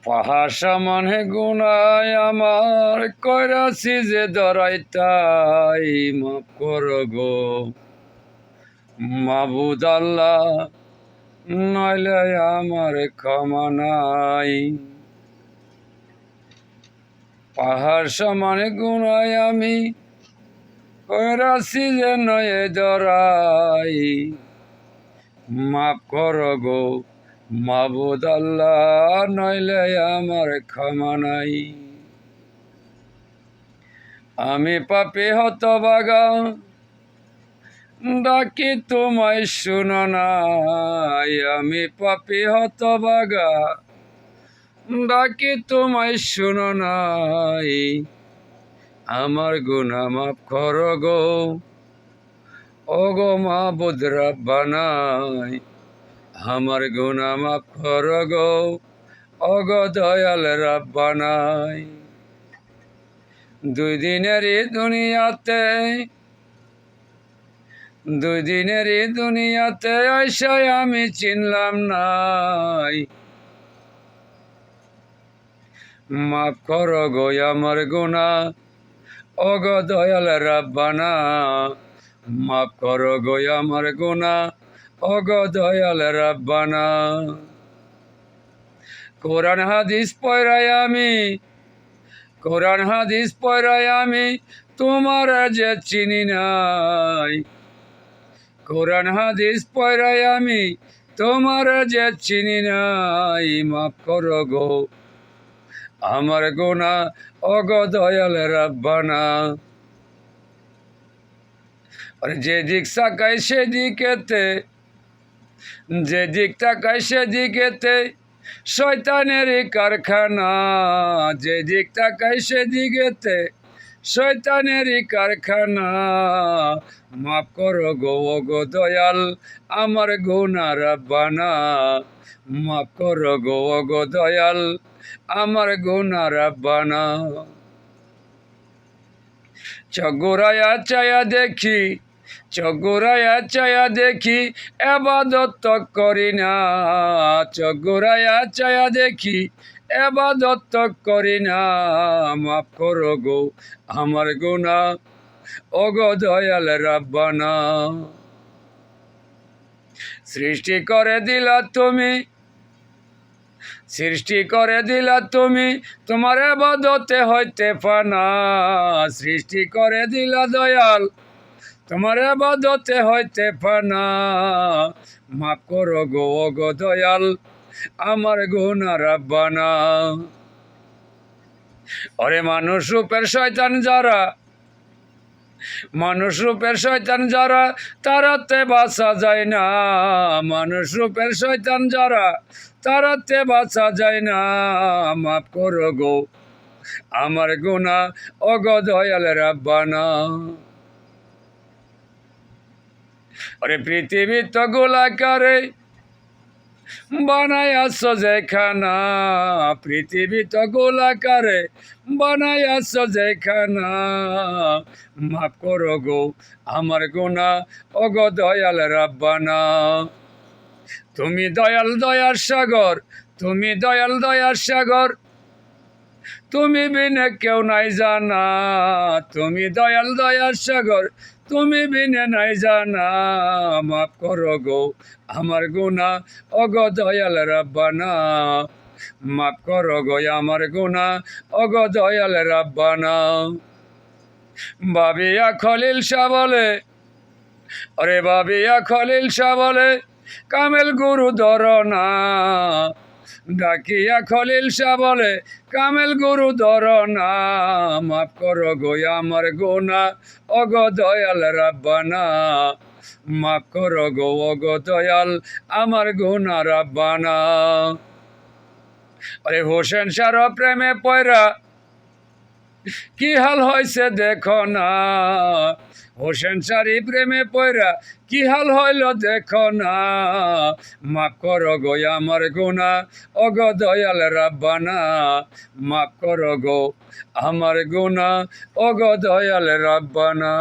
পাহাড় সমানে গুনায় আমার কইরাছি যে দরাইতাই মাফ করো গো মাবুদ আল্লাহ, নইলে আমার ক্ষমা নাই। পাহাড় সমানে গুনায় আমি কইরাছি যে নয়ে দরাই মাফ করো গো মাবুদ আল্লাহ, নইলে আমার ক্ষমা নাই। আমি পাপী হতভাগা ডাকি তোমায় শুনো নাই, আমি পাপী হতভাগা ডাকি তোমায় শুনো নাই। আমার গুনাহ মাফ করো গো ওগো মাবুদ রব্বানাই, আমার গুনাহ মাফ করো গো ওগো দয়াল রব্বানাই। দুই দিনের দুনিয়াতে আইসাই আমি চিনলাম নাই। মাফ করো গো আমার গুনাহ ওগো দয়াল রব্বানা, মাফ করো গো আমার গুনাহ ওগো দয়াল রব্বানা। কোরআন হাদিস পড়াই আমি তোমার যে চিনি নাই। কোরআন হাদিস পড়াই আমি তোমার যে চিনি নাই। মাফ করো গো আমার গুনাহ ওগো দয়াল রব্বানা। যেদিক তাকাই সেদিকেতে শয়তানের কারখানা, যেদিক তাকাই সেদিকেতে শয়তানের কারখানা। মাফ করো গো ওগো দয়াল আমার গুনাহ রব্বানা, মাফ করো গো ওগো দয়াল আমার গুনাহ রব্বানা। চগুরায়া চায়া দেখি এবাদত করি না, চগুরায়া চায়া দেখি এবাদত করি না। মাফ করো গো আমার গুনাহ ওগো দয়াল রব্বানা। সৃষ্টি করে দিলা তুমি তোমার এবাদতে হইতে ফানা। সৃষ্টি করে দিলা দয়াল তোমার এবাদতে হইতে ফানা। মাফ করো গো ওগো দয়াল আমার গুনাহ রব্বানা। ওরে মানুষ রূপের শয়তান যারা তারাতে বাঁচা যায় না। মানুষ রূপের শয়তান যারা তারাতে বাঁচা যায় না। মাফ করো গো আমার গুনাহ ওগো দয়াল রব্বানা। ওরে পৃথিবী তো গোলাকারে বানায়াছ যেখানা, পৃথিবী তো গোলাকারে বানায়াছ যেখানা। মাফ করো গো আমার গুনাহ ওগো দয়াল রব্বানা। তুমি দয়াল দয়ার সাগর, তুমি বিনে কেউ নাই জানা। তুমি দয়াল দয়ার সাগর, তুমি বিনে নাই জানা। মাফ করো গো আমার গুনাহ ওগো দয়াল রব্বানা, মাফ করো গো আমার গুনাহ ওগো দয়াল রব্বানা। বাবিয়া খলিল শাহ বলে কামেল গুরু ধরো না। ডাকিয়া খলিল শাহ বলে কামেল গুরু ধরো না। মাফ করো গো আমার গুনাহ ওগো দয়াল রব্বানা, মাফ করো গো ওগো দয়াল আমার গুনাহ রব্বানা। আরে হোসেন শাহর প্রেমে পয়রা কি হাল হয়েছে দেখো না। হোসেন শাহরি প্রেমে পয়রা কি হাল হইল দেখো না। মাফ করো গো আমার গুনাহ ওগো দয়াল রব্বানা, মাফ করো গো আমার গুনাহ ওগো দয়াল রব্বানা।